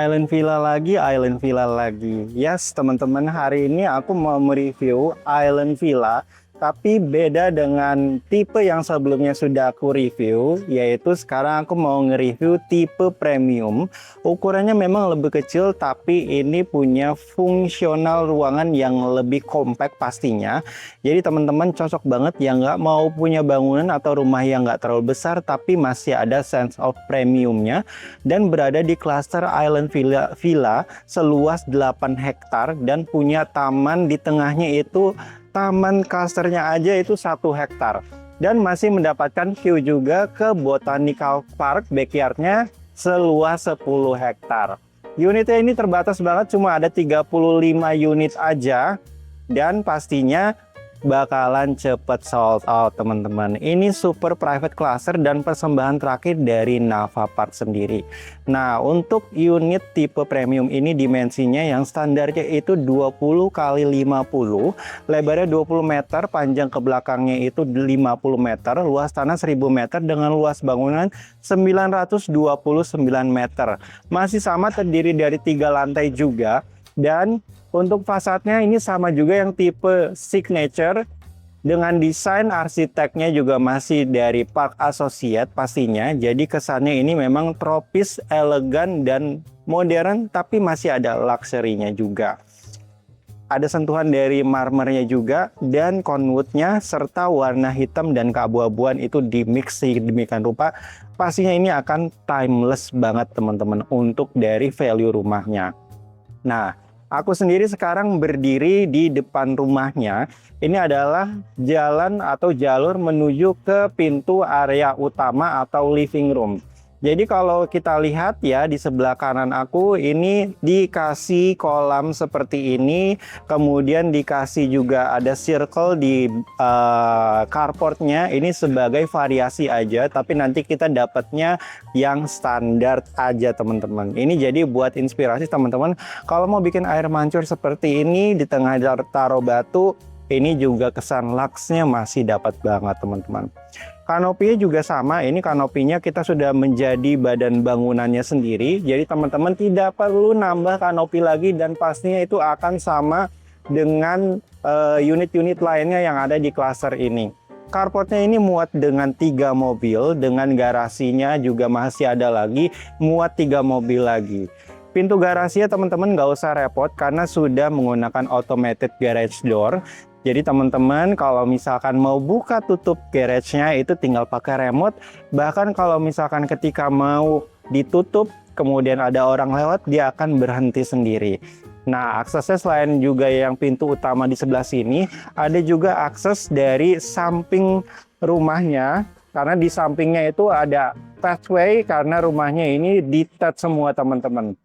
Island Villa lagi, Island Villa lagi. Yes, teman-teman, hari ini aku mau mereview Island Villa, tapi beda dengan tipe yang sebelumnya sudah aku review, yaitu sekarang aku mau nge-review tipe premium. Ukurannya memang lebih kecil, tapi ini punya fungsional ruangan yang lebih kompak pastinya. Jadi teman-teman cocok banget yang nggak mau punya bangunan atau rumah yang nggak terlalu besar, tapi masih ada sense of premiumnya, dan berada di klaster Island Villa seluas 8 hektar dan punya taman di tengahnya itu. Taman klasternya aja itu 1 hektar dan masih mendapatkan view juga ke Botanical Park backyardnya seluas 10 hektar. Unitnya ini terbatas banget, cuma ada 35 unit aja dan pastinya bakalan cepet sold out teman-teman. Ini super private cluster dan persembahan terakhir dari Nava Park sendiri. Nah, untuk unit tipe premium ini dimensinya yang standarnya itu 20 kali 50, lebarnya 20 meter, panjang ke belakangnya itu 50 meter, luas tanah 1000 meter dengan luas bangunan 929 meter. Masih sama, terdiri dari 3 lantai juga. Dan untuk fasadnya ini sama juga yang tipe signature dengan desain arsiteknya juga masih dari Park Associate pastinya. Jadi kesannya ini memang tropis, elegan dan modern, tapi masih ada luxury-nya juga. Ada sentuhan dari marmernya juga dan conwoodnya serta warna hitam dan keabu-abuan itu dimix sedemikian rupa. Pastinya ini akan timeless banget teman-teman untuk dari value rumahnya. Nah, aku sendiri sekarang berdiri di depan rumahnya. Ini adalah jalan atau jalur menuju ke pintu area utama atau living room. Jadi kalau kita lihat ya di sebelah kanan aku ini dikasih kolam seperti ini. Kemudian dikasih juga ada circle di carportnya. Ini sebagai variasi aja, tapi nanti kita dapatnya yang standar aja teman-teman. Ini jadi buat inspirasi teman-teman. Kalau mau bikin air mancur seperti ini di tengah taro batu, ini juga kesan luxnya masih dapat banget teman-teman. Kanopinya juga sama, ini kanopinya kita sudah menjadi badan bangunannya sendiri. Jadi teman-teman tidak perlu nambah kanopi lagi dan pastinya itu akan sama dengan unit-unit lainnya yang ada di klaster ini. Carportnya ini muat dengan 3 mobil, dengan garasinya juga masih ada lagi, muat 3 mobil lagi. Pintu garasinya teman-teman nggak usah repot karena sudah menggunakan automated garage door. Jadi teman-teman kalau misalkan mau buka tutup garage-nya itu tinggal pakai remote. Bahkan kalau misalkan ketika mau ditutup kemudian ada orang lewat, dia akan berhenti sendiri. Nah, aksesnya selain juga yang pintu utama di sebelah sini, ada juga akses dari samping rumahnya. Karena di sampingnya itu ada pathway karena rumahnya ini detached semua teman-teman.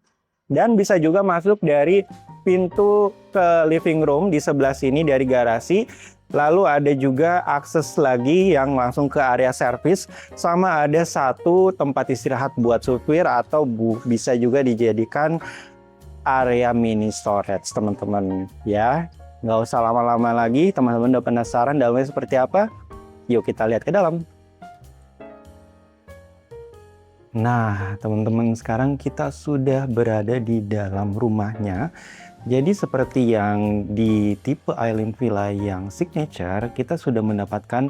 Dan bisa juga masuk dari pintu ke living room di sebelah sini dari garasi. Lalu ada juga akses lagi yang langsung ke area service. Sama ada satu tempat istirahat buat supir atau bisa juga dijadikan area mini storage teman-teman. Ya, nggak usah lama-lama lagi. Teman-teman udah penasaran dalamnya seperti apa? Yuk kita lihat ke dalam. Nah, teman-teman, sekarang kita sudah berada di dalam rumahnya. Jadi seperti yang di tipe Island Villa yang signature, kita sudah mendapatkan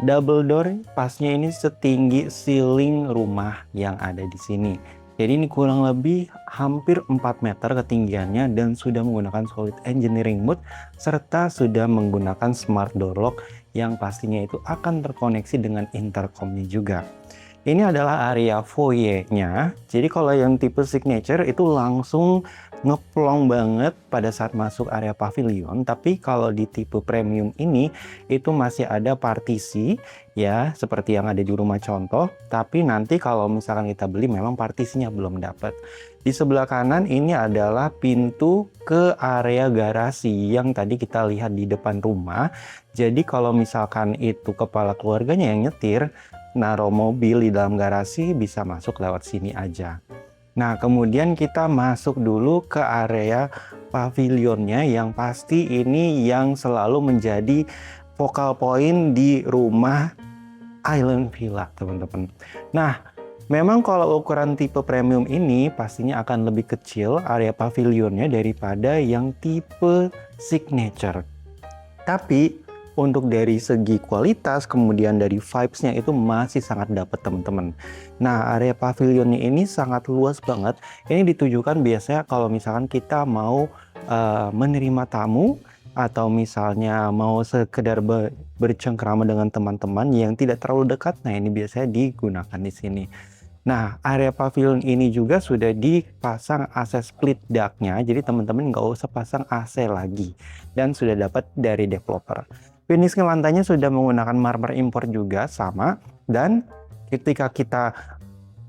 double door, pasnya ini setinggi ceiling rumah yang ada di sini. Jadi ini kurang lebih hampir 4 meter ketinggiannya dan sudah menggunakan solid engineering wood serta sudah menggunakan smart door lock yang pastinya itu akan terkoneksi dengan intercomnya juga. Ini adalah area foyer-nya. Jadi kalau yang tipe signature itu langsung ngeplong banget pada saat masuk area pavilion. Tapi kalau di tipe premium ini itu masih ada partisi ya, seperti yang ada di rumah contoh. Tapi nanti kalau misalkan kita beli memang partisinya belum dapat. Di sebelah kanan ini adalah pintu ke area garasi yang tadi kita lihat di depan rumah. Jadi kalau misalkan itu kepala keluarganya yang nyetir, naruh mobil di dalam garasi, bisa masuk lewat sini aja. Nah, kemudian kita masuk dulu ke area pavilionnya yang pasti ini yang selalu menjadi focal point di rumah Island Villa, teman-teman. Nah, Memang kalau ukuran tipe premium ini pastinya akan lebih kecil area pavilionnya daripada yang tipe signature. Tapi untuk dari segi kualitas, kemudian dari vibes-nya itu masih sangat dapat teman-teman. Nah, area pavilionnya ini sangat luas banget. Ini ditujukan biasanya kalau misalkan kita mau menerima tamu, atau misalnya mau sekedar bercengkrama dengan teman-teman yang tidak terlalu dekat. Nah, ini biasanya digunakan di sini. Nah, area pavilion ini juga sudah dipasang AC split duct-nya, jadi teman-teman nggak usah pasang AC lagi, dan sudah dapat dari developer. Finishing lantainya sudah menggunakan marmer impor juga sama, dan ketika kita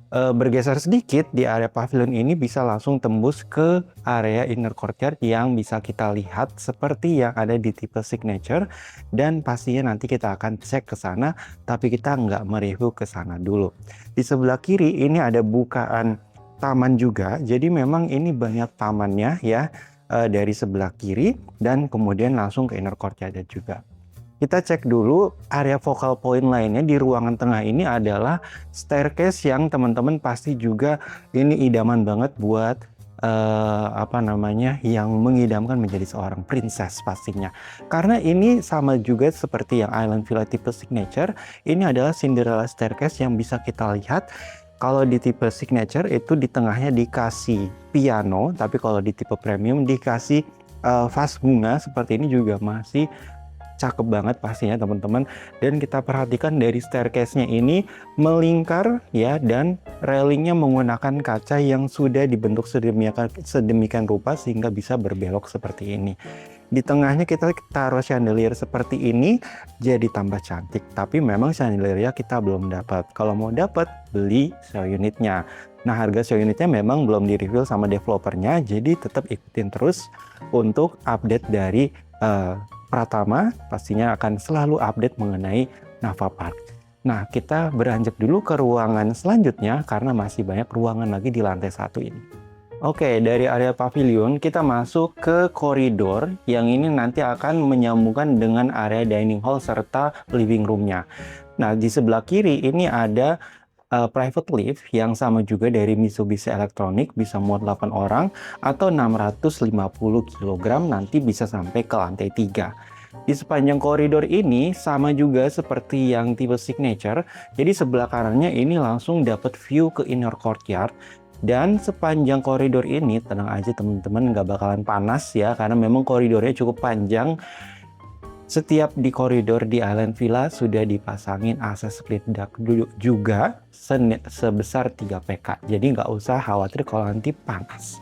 bergeser sedikit di area pavilion ini bisa langsung tembus ke area inner courtyard yang bisa kita lihat seperti yang ada di tipe signature, dan pastinya nanti kita akan cek ke sana, tapi kita nggak mereview ke sana dulu. Di sebelah kiri ini ada bukaan taman juga, jadi memang ini banyak tamannya ya dari sebelah kiri, dan kemudian langsung ke inner courtyard juga. Kita cek dulu area focal point lainnya di ruangan tengah ini adalah staircase yang teman-teman pasti juga ini idaman banget buat yang mengidamkan menjadi seorang princess pastinya. Karena ini sama juga seperti yang Island Villa tipe signature, ini adalah Cinderella staircase yang bisa kita lihat. Kalau di tipe signature itu di tengahnya dikasih piano, tapi kalau di tipe premium dikasih vas bunga seperti ini juga masih cakep banget pastinya teman-teman. Dan kita perhatikan dari staircase-nya ini melingkar ya, dan railingnya menggunakan kaca yang sudah dibentuk sedemikian rupa sehingga bisa berbelok seperti ini. Di tengahnya kita taruh chandelier seperti ini, jadi tambah cantik. Tapi memang chandeliernya kita belum dapat. Kalau mau dapat, beli show unitnya. Nah, harga show unitnya memang belum di-reveal sama developernya, jadi tetap ikutin terus untuk update dari Pratama. Pastinya akan selalu update mengenai Nava Park. Nah, kita beranjak dulu ke ruangan selanjutnya karena masih banyak ruangan lagi di lantai 1 ini. Oke, dari area pavilion kita masuk ke koridor yang ini nanti akan menyambungkan dengan area dining hall serta living room-nya. Nah, di sebelah kiri ini ada private lift yang sama juga dari Mitsubishi Electronic, bisa muat 8 orang atau 650 kg, nanti bisa sampai ke lantai 3. Di sepanjang koridor ini sama juga seperti yang tipe signature, jadi sebelah kanannya ini langsung dapat view ke inner courtyard. Dan sepanjang koridor ini tenang aja teman-teman, nggak bakalan panas ya, karena memang koridornya cukup panjang. Setiap di koridor di Island Villa sudah dipasangin AC split duct juga sebesar 3 PK. Jadi nggak usah khawatir kalau nanti panas.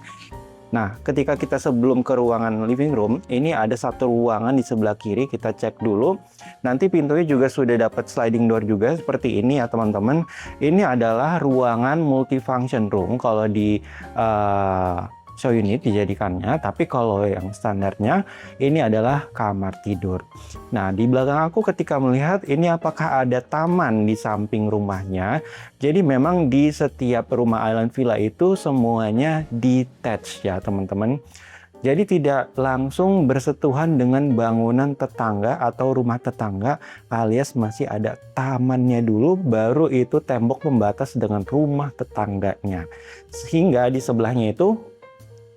Nah, ketika kita sebelum ke ruangan living room, ini ada satu ruangan di sebelah kiri, kita cek dulu. Nanti pintunya juga sudah dapat sliding door juga seperti ini ya teman-teman. Ini adalah ruangan multifunction room kalau di show unit dijadikannya, tapi kalau yang standarnya ini adalah kamar tidur. Nah, di belakang aku ketika melihat ini apakah ada taman di samping rumahnya. Jadi memang di setiap rumah Island Villa itu semuanya detached ya teman-teman. Jadi tidak langsung bersentuhan dengan bangunan tetangga atau rumah tetangga, alias masih ada tamannya dulu, baru itu tembok pembatas dengan rumah tetangganya. Sehingga di sebelahnya itu,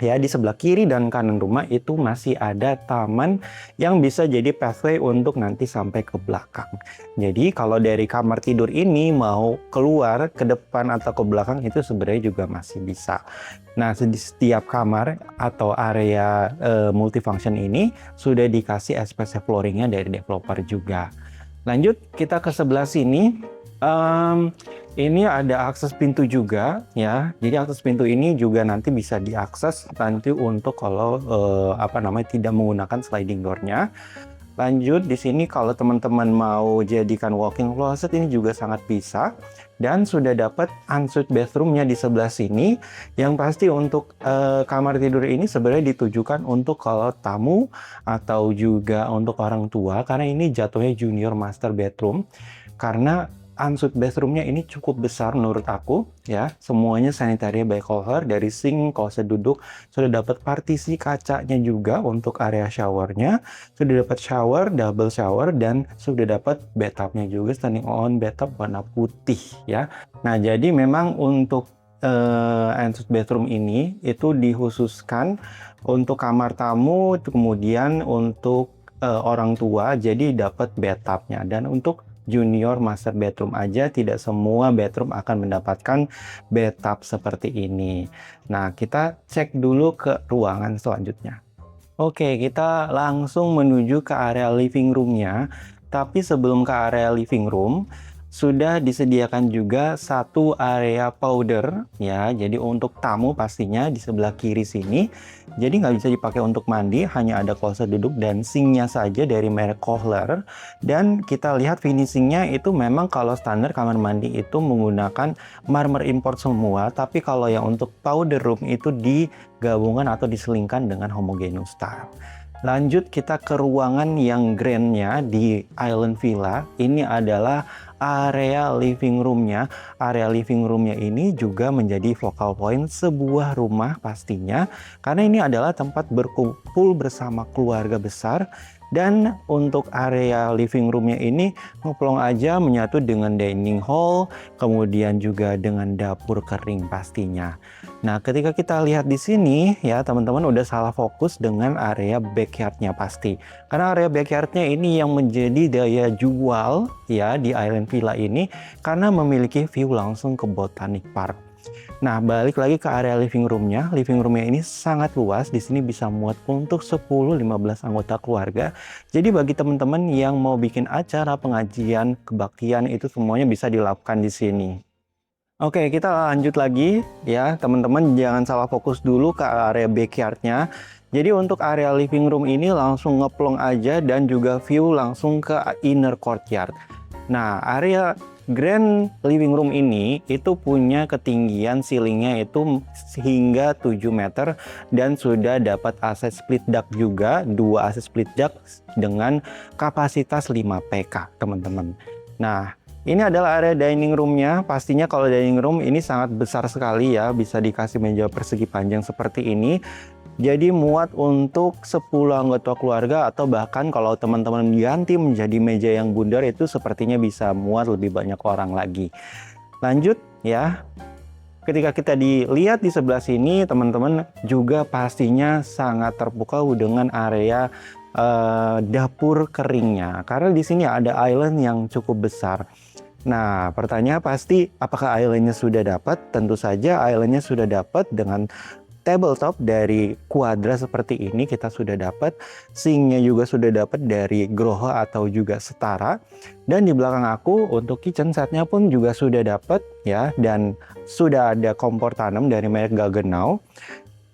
ya di sebelah kiri dan kanan rumah itu masih ada taman yang bisa jadi pathway untuk nanti sampai ke belakang. Jadi kalau dari kamar tidur ini mau keluar ke depan atau ke belakang itu sebenarnya juga masih bisa. Nah, di setiap kamar atau area multifunction ini sudah dikasih SPC flooringnya dari developer juga. Lanjut kita ke sebelah sini. Ini ada akses pintu juga ya. Jadi akses pintu ini juga nanti bisa diakses nanti untuk kalau tidak menggunakan sliding door-nya. Lanjut di sini kalau teman-teman mau jadikan walk-in closet ini juga sangat bisa, dan sudah dapat ensuite bathroom-nya di sebelah sini. Yang pasti untuk kamar tidur ini sebenarnya ditujukan untuk kalau tamu atau juga untuk orang tua, karena ini jatuhnya junior master bedroom. Karena ensuite bathroomnya ini cukup besar menurut aku ya. Semuanya sanitary by cover, dari sink, kloset duduk, sudah dapat partisi kacanya juga untuk area showernya, sudah dapat shower, double shower, dan sudah dapat bathtubnya juga standing on bathtub warna putih ya. Nah, jadi memang untuk ensuite bathroom ini itu dikhususkan untuk kamar tamu, kemudian untuk orang tua, jadi dapat bathtubnya. Dan untuk junior master bedroom aja, tidak semua bedroom akan mendapatkan bathtub seperti ini. Nah, kita cek dulu ke ruangan selanjutnya. Oke, kita langsung menuju ke area living room-nya. Tapi sebelum ke area living room, sudah disediakan juga satu area powder ya. Jadi untuk tamu pastinya di sebelah kiri sini. Jadi nggak bisa dipakai untuk mandi, hanya ada kloset duduk dan sinknya saja dari merek Kohler. Dan kita lihat finishingnya itu memang kalau standar kamar mandi itu menggunakan marmer import semua. Tapi kalau yang untuk powder room itu digabungkan atau diselingkan dengan homogeneous style. Lanjut kita ke ruangan yang grandnya di Island Villa. Ini adalah area living room-nya. Area living room-nya ini juga menjadi focal point sebuah rumah pastinya. Karena ini adalah tempat berkumpul bersama keluarga besar. Dan untuk area living room-nya ini ngeplong aja menyatu dengan dining hall, kemudian juga dengan dapur kering pastinya. Nah, ketika kita lihat di sini ya teman-teman udah salah fokus dengan area backyard-nya pasti. Karena area backyard-nya ini yang menjadi daya jual ya di Island Villa ini karena memiliki view langsung ke Botanic Park. Nah, balik lagi ke area living room-nya. Living room-nya ini sangat luas. Di sini bisa muat untuk 10-15 anggota keluarga. Jadi bagi teman-teman yang mau bikin acara pengajian, kebaktian itu semuanya bisa dilakukan di sini. Oke, kita lanjut lagi ya. Teman-teman jangan salah fokus dulu ke area backyard-nya. Jadi untuk area living room ini langsung ngeplong aja dan juga view langsung ke inner courtyard. Nah, area grand living room ini itu punya ketinggian ceilingnya itu hingga 7 meter dan sudah dapat AC split duct juga, 2 AC split duct dengan kapasitas 5 PK teman-teman. Nah, ini adalah area dining room-nya. Pastinya kalau dining room ini sangat besar sekali ya, bisa dikasih meja persegi panjang seperti ini. Jadi muat untuk 10 anggota keluarga atau bahkan kalau teman-teman ganti menjadi meja yang bundar itu sepertinya bisa muat lebih banyak orang lagi. Lanjut ya. Ketika kita dilihat di sebelah sini teman-teman juga pastinya sangat terpukau dengan area dapur keringnya. Karena di sini ada island yang cukup besar. Nah, pertanyaan pasti apakah islandnya sudah dapat? Tentu saja islandnya sudah dapat dengan tabletop dari Quadra seperti ini kita sudah dapat, sinknya juga sudah dapat dari Groho atau juga Setara, dan di belakang aku untuk kitchen setnya pun juga sudah dapat ya, dan sudah ada kompor tanam dari merek Gaggenau,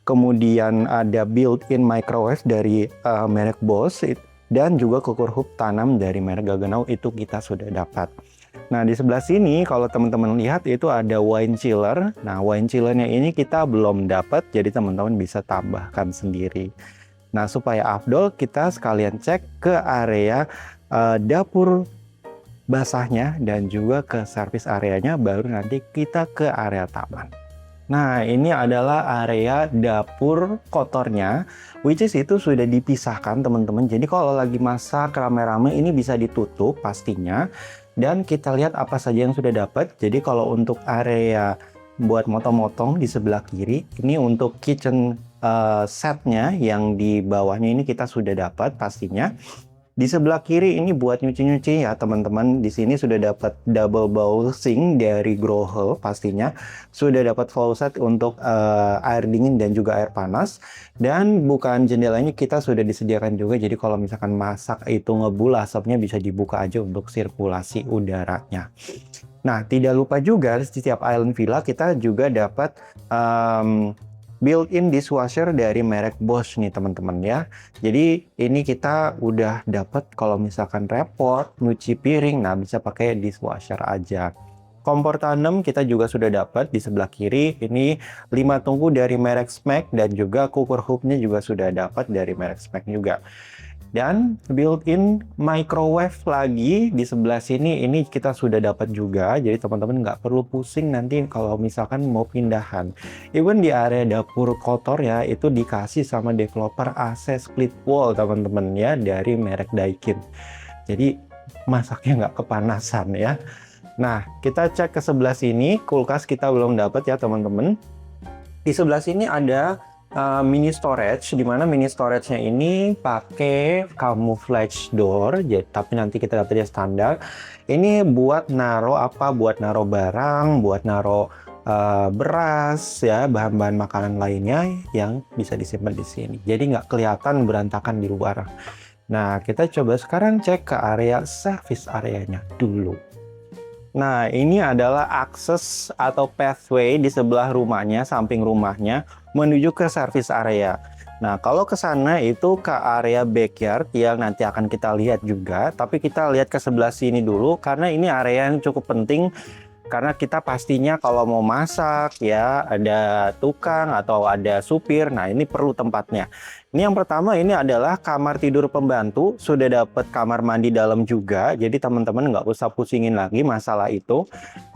kemudian ada built-in microwave dari merek Bosch, dan juga cooker hood tanam dari merek Gaggenau itu kita sudah dapat. Nah, di sebelah sini kalau teman-teman lihat itu ada wine chiller. Nah, wine chillernya ini kita belum dapat, jadi teman-teman bisa tambahkan sendiri. Nah, supaya afdol kita sekalian cek ke area dapur basahnya dan juga ke service areanya, baru nanti kita ke area taman. Nah, ini adalah area dapur kotornya, which is itu sudah dipisahkan teman-teman. Jadi kalau lagi masak rame-rame ini bisa ditutup pastinya. Dan kita lihat apa saja yang sudah dapat. Jadi kalau untuk area buat motong-motong di sebelah kiri, ini untuk kitchen setnya yang di bawahnya ini kita sudah dapat pastinya. Di sebelah kiri ini buat nyuci-nyuci ya teman-teman. Di sini sudah dapat double bowl sink dari Groho pastinya. Sudah dapat faucet untuk air dingin dan juga air panas. Dan bukan jendelanya kita sudah disediakan juga. Jadi kalau misalkan masak itu ngebul, asapnya bisa dibuka aja untuk sirkulasi udaranya. Nah, tidak lupa juga di setiap Island Villa kita juga dapat built-in dishwasher dari merek Bosch nih teman-teman ya. Jadi ini kita udah dapat kalau misalkan repot nyuci piring, nah bisa pakai dishwasher aja. Kompor tanam kita juga sudah dapat di sebelah kiri. Ini 5 tungku dari merek Smack dan juga cooker hooknya juga sudah dapat dari merek Smack juga. Dan built-in microwave lagi di sebelah sini, ini kita sudah dapat juga. Jadi teman-teman nggak perlu pusing nanti kalau misalkan mau pindahan. Even di area dapur kotor ya, itu dikasih sama developer AC split wall teman-teman ya, dari merek Daikin. Jadi masaknya nggak kepanasan ya. Nah, kita cek ke sebelah sini, kulkas kita belum dapat ya teman-teman. Di sebelah sini ada mini storage, di mana mini storage-nya ini pakai camouflage door, tapi nanti kita dapetnya standar. Ini buat naro apa? Buat naro barang, buat naro beras ya, bahan-bahan makanan lainnya yang bisa disimpan di sini. Jadi nggak kelihatan berantakan di luar. Nah, kita coba sekarang cek ke area service areanya dulu. Nah, ini adalah akses atau pathway di sebelah rumahnya, samping rumahnya, menuju ke service area. Nah, kalau ke sana itu ke area backyard yang nanti akan kita lihat juga. Tapi kita lihat ke sebelah sini dulu, karena ini area yang cukup penting. Karena kita pastinya kalau mau masak ya, ada tukang atau ada supir, nah ini perlu tempatnya. Ini yang pertama, ini adalah kamar tidur pembantu, sudah dapat kamar mandi dalam juga, jadi teman-teman nggak usah pusingin lagi masalah itu.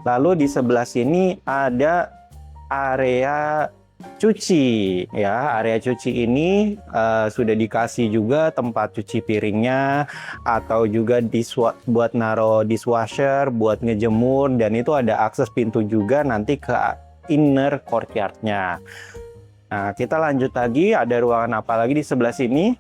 Lalu di sebelah sini ada area cuci ya. Area cuci ini sudah dikasih juga tempat cuci piringnya, atau juga buat naro dishwasher, buat ngejemur, dan itu ada akses pintu juga nanti ke inner courtyard-nya. Nah, kita lanjut lagi, ada ruangan apa lagi di sebelah sini?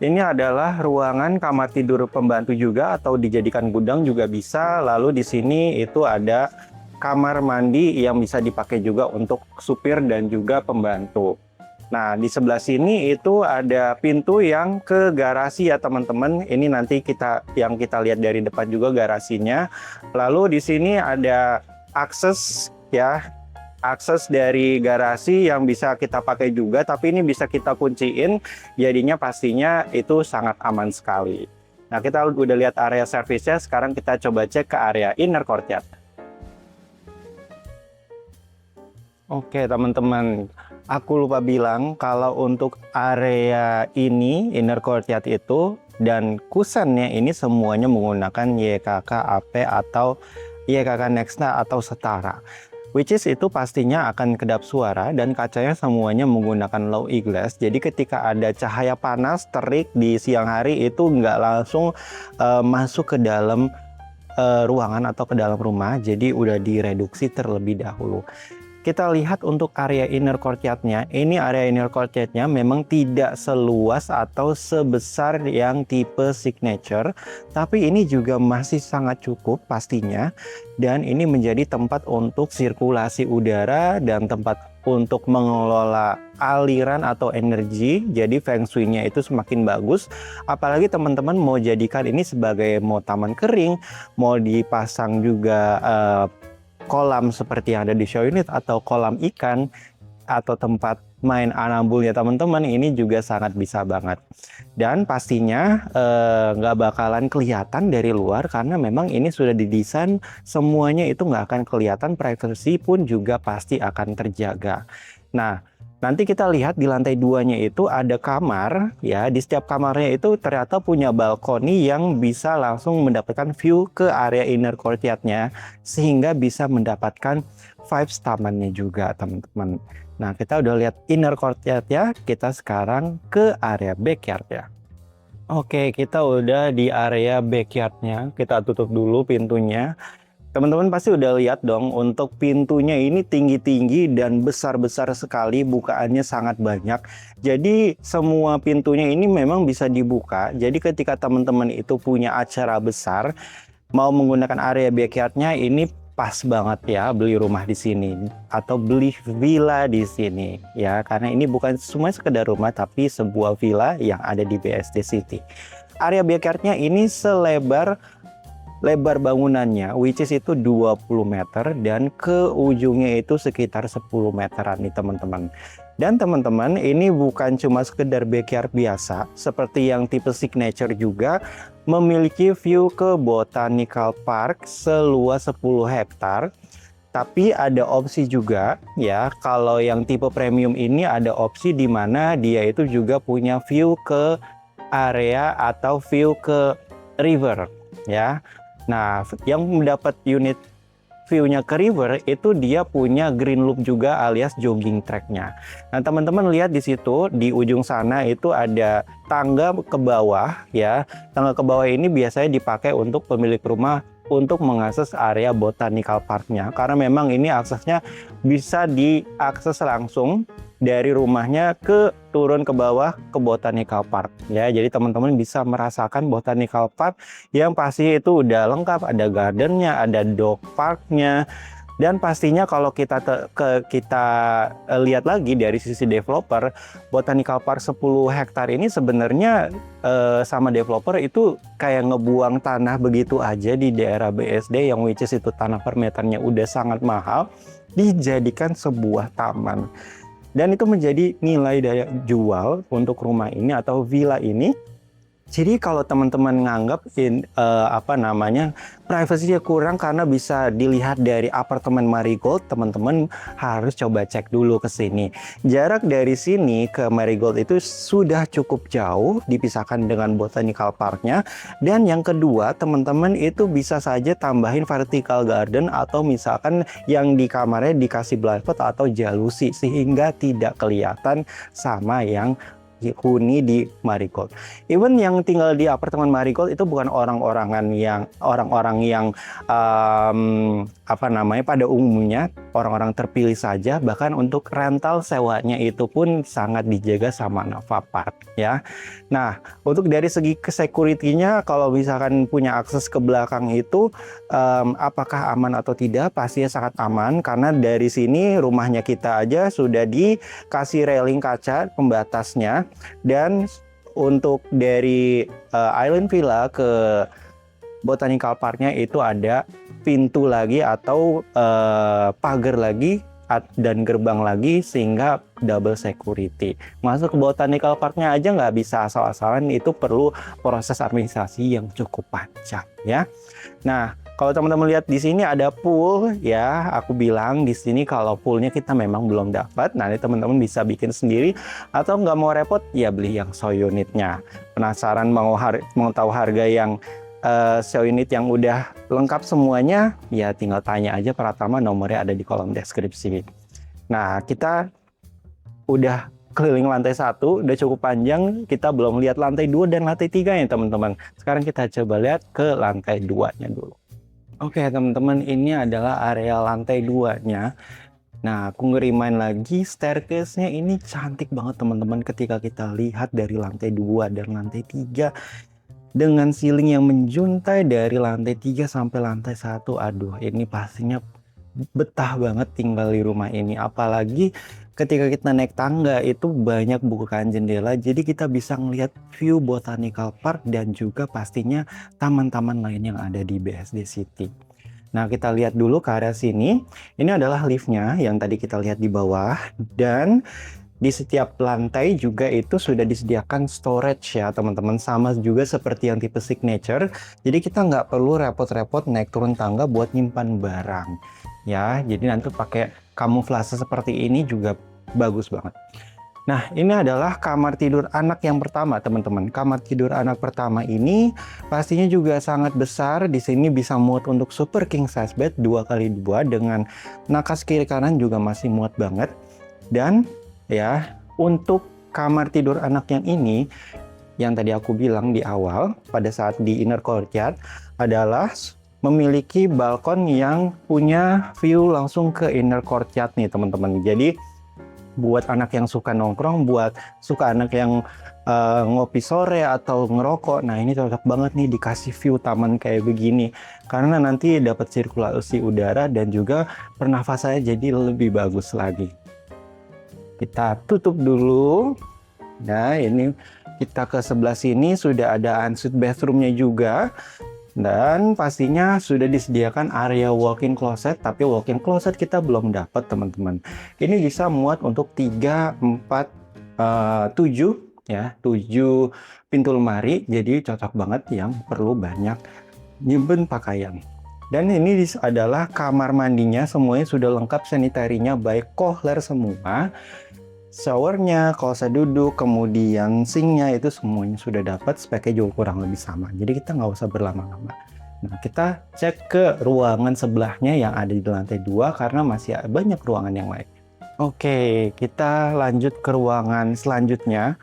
Ini adalah ruangan kamar tidur pembantu juga, atau dijadikan gudang juga bisa. Lalu di sini itu ada kamar mandi yang bisa dipakai juga untuk supir dan juga pembantu. Nah, di sebelah sini itu ada pintu yang ke garasi ya teman-teman. Ini nanti yang kita lihat dari depan juga garasinya. Lalu di sini ada akses ya, akses dari garasi yang bisa kita pakai juga, tapi ini bisa kita kunciin, jadinya pastinya itu sangat aman sekali. Nah, kita udah lihat area service-nya, sekarang kita coba cek ke area inner courtyard. Oke teman-teman, aku lupa bilang kalau untuk area ini, inner courtyard itu, dan kusennya ini semuanya menggunakan YKK AP atau YKK Nexta atau setara. Which is itu pastinya akan kedap suara, dan kacanya semuanya menggunakan low E-glass. Jadi ketika ada cahaya panas, terik di siang hari itu nggak langsung masuk ke dalam ruangan atau ke dalam rumah. Jadi udah direduksi terlebih dahulu. Kita lihat untuk area inner courtyard-nya. Ini area inner courtyard-nya memang tidak seluas atau sebesar yang tipe signature, tapi ini juga masih sangat cukup pastinya. Dan ini menjadi tempat untuk sirkulasi udara dan tempat untuk mengelola aliran atau energi. Jadi feng shui-nya itu semakin bagus. Apalagi teman-teman mau jadikan ini sebagai mau taman kering, mau dipasang juga kolam seperti yang ada di show unit, atau kolam ikan, atau tempat main anambul ya teman-teman, ini juga sangat bisa banget. Dan pastinya nggak bakalan kelihatan dari luar, karena memang ini sudah didesain semuanya itu nggak akan kelihatan, privacy pun juga pasti akan terjaga. Nah, nanti kita lihat di lantai 2-nya itu ada kamar ya. Di setiap kamarnya itu ternyata punya balkoni yang bisa langsung mendapatkan view ke area inner courtyard-nya, sehingga bisa mendapatkan vibes tamannya juga teman-teman. Nah, kita udah lihat inner courtyard ya, kita sekarang ke area backyard ya. Oke, kita udah di area backyard-nya. Kita tutup dulu pintunya. Teman-teman pasti udah lihat dong, untuk pintunya ini tinggi-tinggi dan besar-besar sekali, bukaannya sangat banyak. Jadi semua pintunya ini memang bisa dibuka. Jadi ketika teman-teman itu punya acara besar, mau menggunakan area backyard-nya, ini pas banget ya beli rumah di sini atau beli villa di sini ya, karena ini bukan cuma sekedar rumah tapi sebuah villa yang ada di BSD City. Area backyard-nya ini lebar bangunannya, which is itu 20 meter, dan ke ujungnya itu sekitar 10 meteran nih teman-teman. Dan teman-teman, ini bukan cuma sekedar backyard biasa, seperti yang tipe signature juga, memiliki view ke Botanical Park seluas 10 hektar. Tapi ada opsi juga ya, kalau yang tipe premium ini ada opsi di mana dia itu juga punya view ke area atau view ke river ya. Nah, yang mendapat unit view-nya ke river itu dia punya green loop juga alias jogging track-nya. Nah, teman-teman lihat di situ di ujung sana itu ada tangga ke bawah ya. Tangga ke bawah ini biasanya dipakai untuk pemilik rumah untuk mengakses area botanical park-nya karena memang ini aksesnya bisa diakses langsung dari rumahnya ke turun ke bawah ke botanical park ya. Jadi teman-teman bisa merasakan botanical park yang pasti itu udah lengkap, ada gardennya, ada dog parknya, dan pastinya kalau kita lihat lagi dari sisi developer, botanical park 10 hektar ini sebenarnya sama developer itu kayak ngebuang tanah begitu aja di daerah BSD yang which is itu tanah per meternya udah sangat mahal dijadikan sebuah taman. Dan itu menjadi nilai daya jual untuk rumah ini atau villa ini. Jadi kalau teman-teman nganggap privasinya kurang karena bisa dilihat dari apartemen Marigold, teman-teman harus coba cek dulu ke sini. Jarak dari sini ke Marigold itu sudah cukup jauh dipisahkan dengan botanical parknya. Dan yang kedua, teman-teman itu bisa saja tambahin vertical garden atau misalkan yang di kamarnya dikasih blind spot atau jalusi sehingga tidak kelihatan sama yang huni di Marigold. Even yang tinggal di apartemen Marigold itu bukan orang-orang yang pada umumnya orang-orang terpilih saja, bahkan untuk rental sewanya itu pun sangat dijaga sama Nova Park ya. Nah, untuk dari segi security-nya kalau misalkan punya akses ke belakang itu apakah aman atau tidak? Pastinya sangat aman karena dari sini rumahnya kita aja sudah dikasih railing kaca pembatasnya. Dan untuk dari Island Villa ke Botanical Parknya itu ada pintu lagi atau pagar lagi dan gerbang lagi sehingga double security. Masuk ke Botanical Parknya aja nggak bisa asal-asalan, itu perlu proses administrasi yang cukup panjang ya. Nah, kalau teman-teman lihat di sini ada pool ya, aku bilang di sini kalau poolnya kita memang belum dapat. Nanti teman-teman bisa bikin sendiri atau nggak mau repot ya beli yang show unitnya. Penasaran mau tahu harga yang show unit yang udah lengkap semuanya? Ya tinggal tanya aja Pratama, nomornya ada di kolom deskripsi. Nah, kita udah keliling lantai 1, udah cukup panjang. Kita belum lihat lantai 2 dan lantai 3 ya teman-teman. Sekarang kita coba lihat ke lantai 2-nya dulu. Oke teman-teman, ini adalah area lantai 2-nya. Nah, aku ngerimain lagi staircase-nya ini cantik banget teman-teman ketika kita lihat dari lantai 2 dan lantai 3 dengan ceiling yang menjuntai dari lantai 3 sampai lantai 1. Aduh, ini pastinya betah banget tinggal di rumah ini. Apalagi ketika kita naik tangga itu banyak bukaan jendela, jadi kita bisa ngelihat view Botanical Park dan juga pastinya taman-taman lain yang ada di BSD City. Nah, kita lihat dulu ke arah sini. Ini adalah liftnya yang tadi kita lihat di bawah, dan di setiap lantai juga itu sudah disediakan storage ya teman-teman, sama juga seperti yang tipe signature. Jadi kita nggak perlu repot-repot naik turun tangga buat nyimpan barang ya. Jadi nanti pakai kamuflase seperti ini juga bagus banget. Nah, ini adalah kamar tidur anak yang pertama teman-teman. Kamar tidur anak pertama ini pastinya juga sangat besar. Di sini bisa muat untuk super king size bed 2x2 dengan nakas kiri kanan juga masih muat banget. Dan ya, untuk kamar tidur anak yang ini, yang tadi aku bilang di awal pada saat di inner courtyard adalah memiliki balkon yang punya view langsung ke inner courtyard nih teman-teman. Jadi buat anak yang suka nongkrong, buat suka anak yang ngopi sore atau ngerokok, nah ini cocok banget nih dikasih view taman kayak begini. Karena nanti dapat sirkulasi udara dan juga pernafasannya jadi lebih bagus lagi. Kita tutup dulu. Nah, ini kita ke sebelah sini sudah ada ensuite bathroomnya juga. Dan pastinya sudah disediakan area walk-in closet, tapi walk-in closet kita belum dapat teman-teman. Ini bisa muat untuk 3, 4, 7 ya, 7 pintu lemari, jadi cocok banget yang perlu banyak nyimpen pakaian. Dan ini adalah kamar mandinya, semuanya sudah lengkap sanitarinya baik Kohler semua. showernya, kaosa duduk, kemudian sinknya itu semuanya sudah dapat, speknya juga kurang lebih sama. Jadi kita nggak usah berlama-lama. Nah, kita cek ke ruangan sebelahnya yang ada di lantai 2 karena masih banyak ruangan yang lain. Oke, kita lanjut ke ruangan selanjutnya.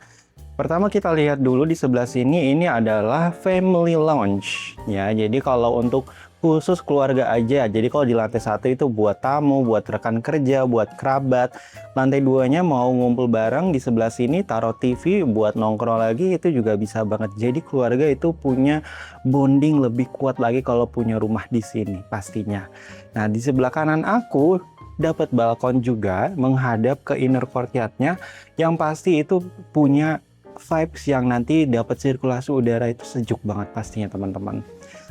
Pertama kita lihat dulu di sebelah sini, ini adalah family lounge ya. Jadi kalau untuk khusus keluarga aja. Jadi kalau di lantai 1 itu buat tamu, buat rekan kerja, buat kerabat. Lantai 2-nya mau ngumpul bareng, di sebelah sini taruh TV buat nongkrong lagi, itu juga bisa banget. Jadi keluarga itu punya bonding lebih kuat lagi kalau punya rumah di sini pastinya. Nah, di sebelah kanan aku dapat balkon juga menghadap ke inner courtyard-nya, yang pasti itu punya vibes yang nanti dapat sirkulasi udara itu sejuk banget pastinya teman-teman.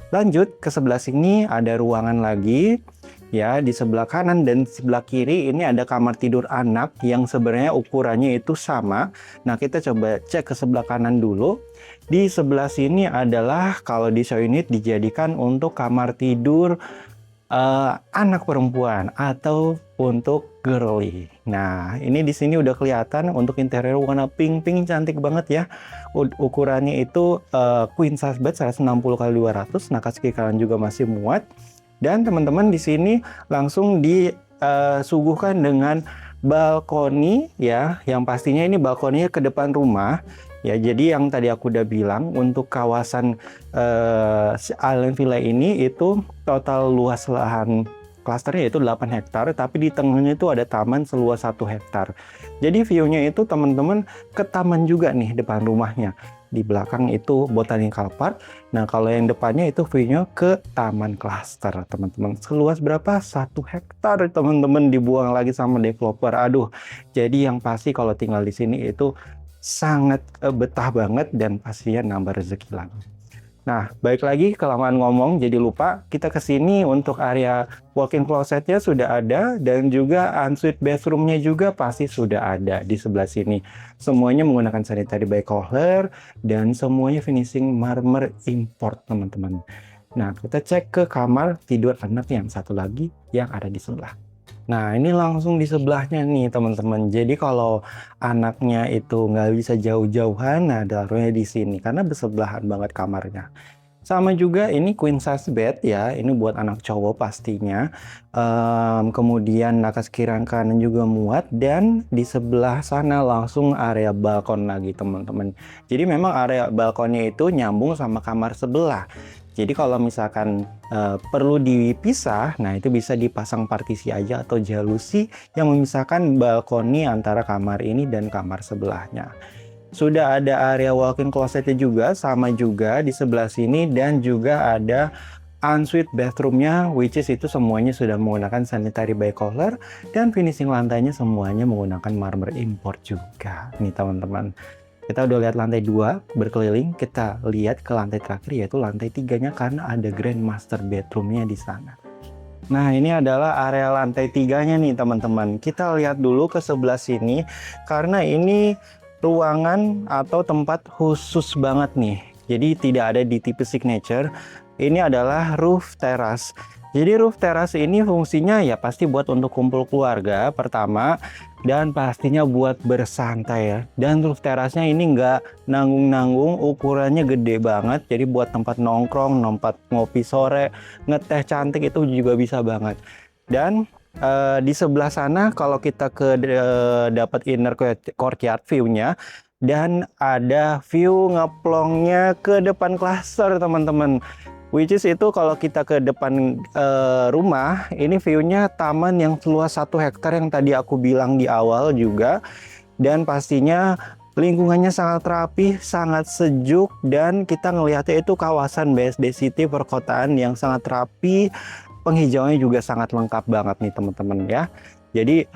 Lanjut ke sebelah sini ada ruangan lagi ya, di sebelah kanan dan sebelah kiri ini ada kamar tidur anak yang sebenarnya ukurannya itu sama. Nah, kita coba cek ke sebelah kanan dulu. Di sebelah sini adalah kalau di show unit dijadikan untuk kamar tidur anak perempuan atau untuk girly. Nah, ini di sini udah kelihatan untuk interior warna pink cantik banget ya. Ukurannya itu queen size bed 160x200. Nah, kasih kalian juga masih muat. Dan teman-teman di sini langsung disuguhkan dengan balkoni ya, yang pastinya ini balkoninya ke depan rumah. Ya, jadi yang tadi aku udah bilang untuk kawasan Island Villa ini itu total luas lahan klasternya itu 8 hektar, tapi di tengahnya itu ada taman seluas 1 hektar. Jadi view-nya itu teman-teman ke taman juga nih depan rumahnya. Di belakang itu botanical park. Nah, kalau yang depannya itu view-nya ke taman klaster, teman-teman. Seluas berapa? 1 hektar, teman-teman, dibuang lagi sama developer. Aduh, jadi yang pasti kalau tinggal di sini itu sangat betah banget dan pastinya nambah rezeki lagi. Nah, baik lagi kelamaan ngomong jadi lupa, kita kesini untuk area walk-in closetnya sudah ada dan juga ensuite bathroomnya juga pasti sudah ada di sebelah sini. Semuanya menggunakan sanitary by Kohler dan semuanya finishing marmer import, teman-teman. Nah, kita cek ke kamar tidur anak yang satu lagi yang ada di sebelah. Nah, ini langsung di sebelahnya nih teman-teman. Jadi kalau anaknya itu nggak bisa jauh-jauhan, nah taruhnya di sini karena bersebelahan banget kamarnya. Sama juga ini queen size bed ya, ini buat anak cowok pastinya. Kemudian nakas kiri kanan juga muat dan di sebelah sana langsung area balkon lagi teman-teman. Jadi memang area balkonnya itu nyambung sama kamar sebelah. Jadi kalau misalkan perlu dipisah, nah itu bisa dipasang partisi aja atau jalusi yang memisahkan balkoni antara kamar ini dan kamar sebelahnya. Sudah ada area walk-in closetnya juga, sama juga di sebelah sini, dan juga ada ensuite bathroomnya, which is itu semuanya sudah menggunakan sanitary by Kohler dan finishing lantainya semuanya menggunakan marmer import juga nih teman-teman. Kita udah lihat lantai 2 berkeliling, kita lihat ke lantai terakhir yaitu lantai 3-nya karena ada grand master bedroomnya di sana. Nah, ini adalah area lantai 3-nya nih teman-teman. Kita lihat dulu ke sebelah sini karena ini ruangan atau tempat khusus banget nih. Jadi tidak ada di tipe signature. Ini adalah roof terrace. Jadi roof terrace ini fungsinya ya pasti buat untuk kumpul keluarga pertama dan pastinya buat bersantai ya. Dan roof terrace-nya ini nggak nanggung-nanggung, ukurannya gede banget. Jadi buat tempat nongkrong, tempat ngopi sore, ngeteh cantik itu juga bisa banget. Dan di sebelah sana kalau kita dapat inner courtyard view-nya dan ada view ngeplongnya ke depan klaster teman-teman. Which is itu kalau kita ke depan rumah, ini view-nya taman yang seluas 1 hektar yang tadi aku bilang di awal juga. Dan pastinya lingkungannya sangat rapi, sangat sejuk, dan kita ngelihatnya itu kawasan BSD City perkotaan yang sangat rapi. Penghijauannya juga sangat lengkap banget nih teman-teman ya. Jadi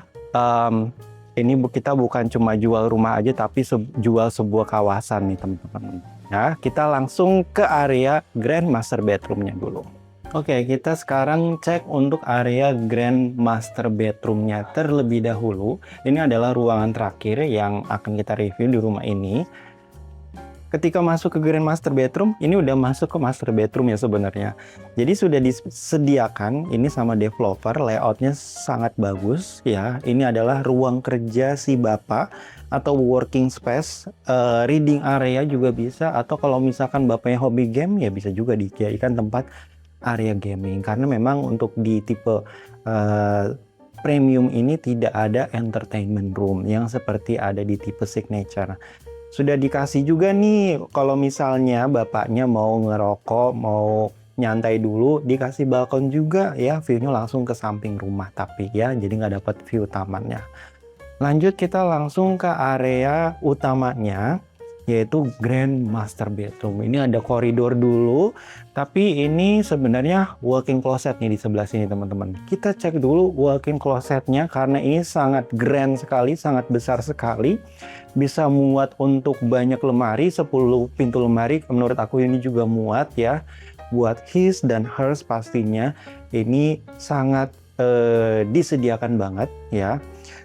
ini kita bukan cuma jual rumah aja, tapi jual sebuah kawasan nih teman-teman. Ya, kita langsung ke area grand master bedroomnya dulu. Oke, kita sekarang cek untuk area grand master bedroomnya terlebih dahulu. Ini adalah ruangan terakhir yang akan kita review di rumah ini. ketika masuk ke grand master bedroom, ini udah masuk ke master bedroom ya sebenarnya. Jadi sudah disediakan ini sama developer, layoutnya sangat bagus ya. Ini adalah ruang kerja si bapak atau working space, reading area juga bisa, atau kalau misalkan bapaknya hobi game ya bisa juga dijadikan tempat area gaming. Karena memang untuk di tipe premium ini tidak ada entertainment room yang seperti ada di tipe signature. Sudah dikasih juga nih kalau misalnya bapaknya mau ngerokok, mau nyantai dulu, dikasih balkon juga ya, view-nya langsung ke samping rumah tapi ya, jadi nggak dapat view tamannya. Lanjut kita langsung ke area utamanya, yaitu grand master bedroom. Ini ada koridor dulu, tapi ini sebenarnya walk-in closet nih di sebelah sini teman-teman. Kita cek dulu walk-in closetnya karena ini sangat grand sekali, sangat besar sekali. Bisa muat untuk banyak lemari, 10 pintu lemari. Menurut aku ini juga muat ya. Buat his dan hers pastinya. Ini sangat disediakan banget ya.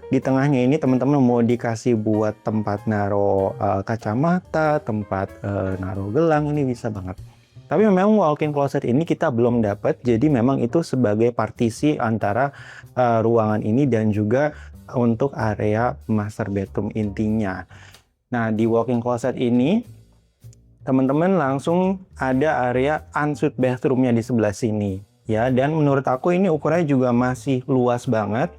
Di tengahnya ini teman-teman mau dikasih buat tempat naro kacamata, tempat naro gelang, ini bisa banget. Tapi memang walk-in closet ini kita belum dapat, jadi memang itu sebagai partisi antara ruangan ini dan juga untuk area master bedroom intinya. Nah, di walk-in closet ini teman-teman langsung ada area ensuite bathroomnya di sebelah sini ya, dan menurut aku ini ukurannya juga masih luas banget.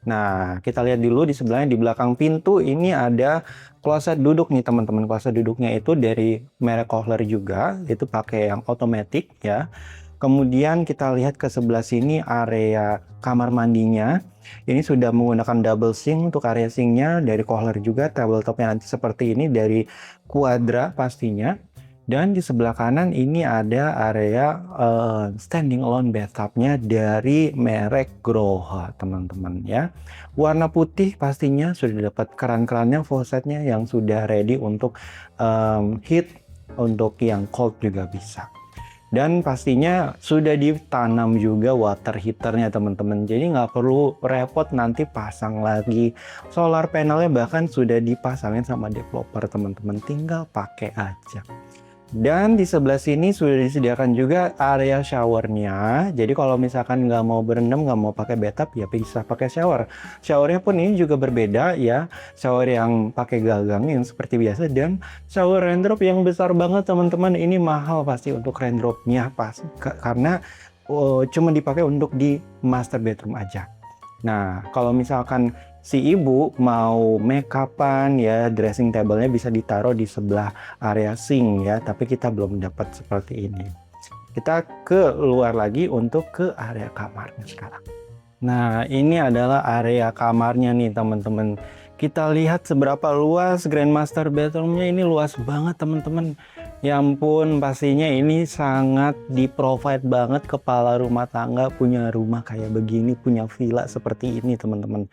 Nah, kita lihat dulu di sebelahnya, di belakang pintu ini ada kloset duduk nih teman-teman. Kloset duduknya itu dari merek Kohler juga, itu pakai yang otomatis ya. Kemudian kita lihat ke sebelah sini area kamar mandinya. Ini sudah menggunakan double sink untuk area sinknya dari Kohler juga. Tabletopnya nanti seperti ini dari Quadra pastinya. Dan di sebelah kanan ini ada area standing alone bathtubnya dari merek Grohe teman-teman ya. Warna putih pastinya sudah dapat keran-kerannya, faucetnya yang sudah ready untuk heat, untuk yang cold juga bisa. Dan pastinya sudah ditanam juga water heaternya teman-teman. Jadi nggak perlu repot nanti pasang lagi. Solar panelnya bahkan sudah dipasangin sama developer teman-teman. Tinggal pakai aja. Dan di sebelah sini sudah disediakan juga area showernya. Jadi kalau misalkan nggak mau berendam, nggak mau pakai bathtub, ya bisa pakai shower. Showernya pun ini juga berbeda ya. Shower yang pakai gagang yang seperti biasa, dan shower raindrop yang besar banget teman-teman. Ini mahal pasti untuk raindropnya pas karena cuma dipakai untuk di master bedroom aja. Nah, kalau misalkan si ibu mau make upan ya, dressing table-nya bisa ditaruh di sebelah area sink ya, tapi kita belum dapat seperti ini. Kita ke luar lagi untuk ke area kamarnya sekarang. Nah, ini adalah area kamarnya nih teman-teman. Kita lihat seberapa luas grand master bedroom-nya. Ini luas banget teman-teman. Ya ampun, pastinya ini sangat di-provide banget kepala rumah tangga punya rumah kayak begini, punya villa seperti ini teman-teman.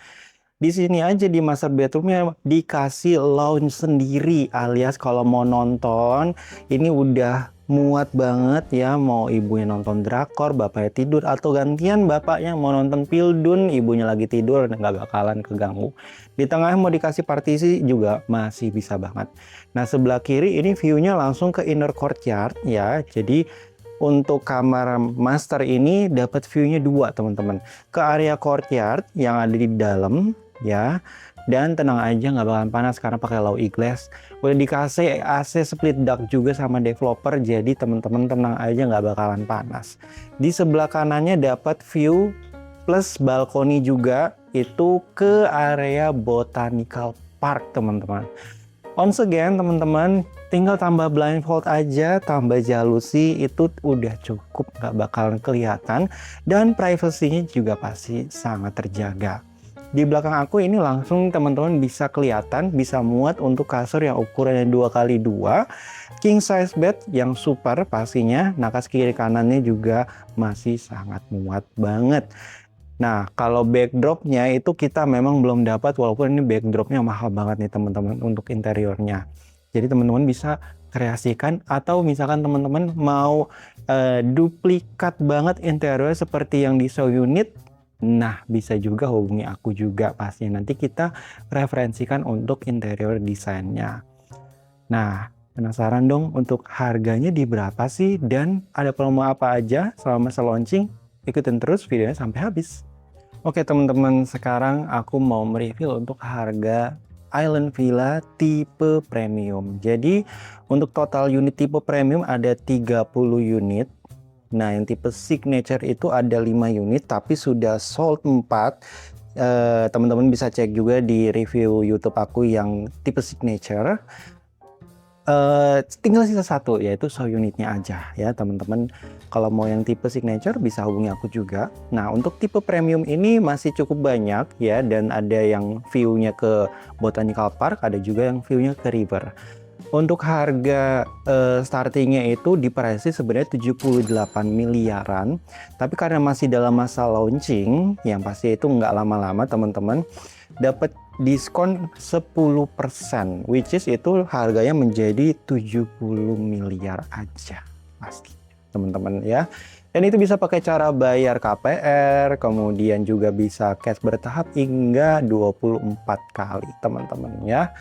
Di sini aja di master bedroomnya dikasih lounge sendiri, alias kalau mau nonton ini udah muat banget ya. Mau ibunya nonton drakor, bapaknya tidur, atau gantian bapaknya mau nonton pildun, ibunya lagi tidur, nggak bakalan keganggu. Di tengah mau dikasih partisi juga masih bisa banget. Nah, sebelah kiri ini view-nya langsung ke inner courtyard ya. Jadi untuk kamar master ini dapat view-nya dua teman-teman. Ke area courtyard yang ada di dalam ya, dan tenang aja nggak bakalan panas karena pakai low E-glass. Udah dikasih AC split duct juga sama developer, jadi teman-teman tenang aja nggak bakalan panas. Di sebelah kanannya dapat view plus balkoni juga, itu ke area botanical park teman-teman. Once again teman-teman, tinggal tambah blindfold aja, tambah jalusi, itu udah cukup, nggak bakalan kelihatan, dan privasinya juga pasti sangat terjaga. Di belakang aku ini langsung teman-teman bisa kelihatan, bisa muat untuk kasur yang ukurannya 2x2, king size bed yang super pastinya. Nah, kas kiri kanannya juga masih sangat muat banget. Nah, kalau backdropnya itu kita memang belum dapat, walaupun ini backdropnya mahal banget nih teman-teman untuk interiornya. Jadi teman-teman bisa kreasikan, atau misalkan teman-teman mau duplikat banget interior seperti yang di show unit, nah bisa juga hubungi aku juga pastinya. Nanti kita referensikan untuk interior desainnya. Nah, Penasaran dong untuk harganya di berapa sih dan ada promo apa aja selama masa launching? Ikutin terus videonya sampai habis. Oke teman-teman, sekarang aku mau mereview untuk harga Island Villa tipe premium. Jadi untuk total unit tipe premium ada 30 unit. Nah, yang tipe signature itu ada 5 unit tapi sudah sold 4. Teman-teman bisa cek juga di review YouTube aku yang tipe signature. Tinggal sisa satu, yaitu show unitnya aja ya teman-teman. Kalau mau yang tipe signature bisa hubungi aku juga. Nah, untuk tipe premium ini masih cukup banyak ya, dan ada yang view-nya ke Botanical Park, ada juga yang view-nya ke river. Untuk harga startingnya itu di pricing sebenarnya 78 miliaran, tapi karena masih dalam masa launching, yang pasti itu nggak lama-lama teman-teman, dapat diskon 10%, which is itu harganya menjadi 70 miliar aja pasti teman-teman ya. Dan itu bisa pakai cara bayar KPR, kemudian juga bisa cash bertahap hingga 24 kali teman-teman ya.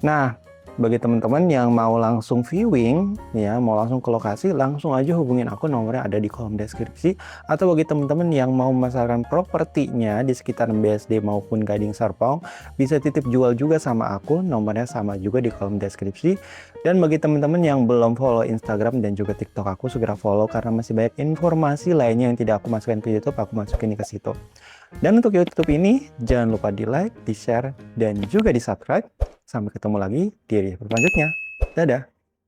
Nah, bagi teman-teman yang mau langsung viewing ya, mau langsung ke lokasi, langsung aja hubungin aku, nomornya ada di kolom deskripsi. Atau bagi teman-teman yang mau memasarkan propertinya di sekitar BSD maupun Gading Serpong, bisa titip jual juga sama aku, nomornya sama juga di kolom deskripsi. Dan bagi teman-teman yang belum follow Instagram dan juga TikTok aku, segera follow karena masih banyak informasi lainnya yang tidak aku masukkan ke YouTube, aku masukin ke situ. Dan untuk YouTube ini, jangan lupa di like, di share, dan juga di subscribe. Sampai ketemu lagi di review selanjutnya. Dadah!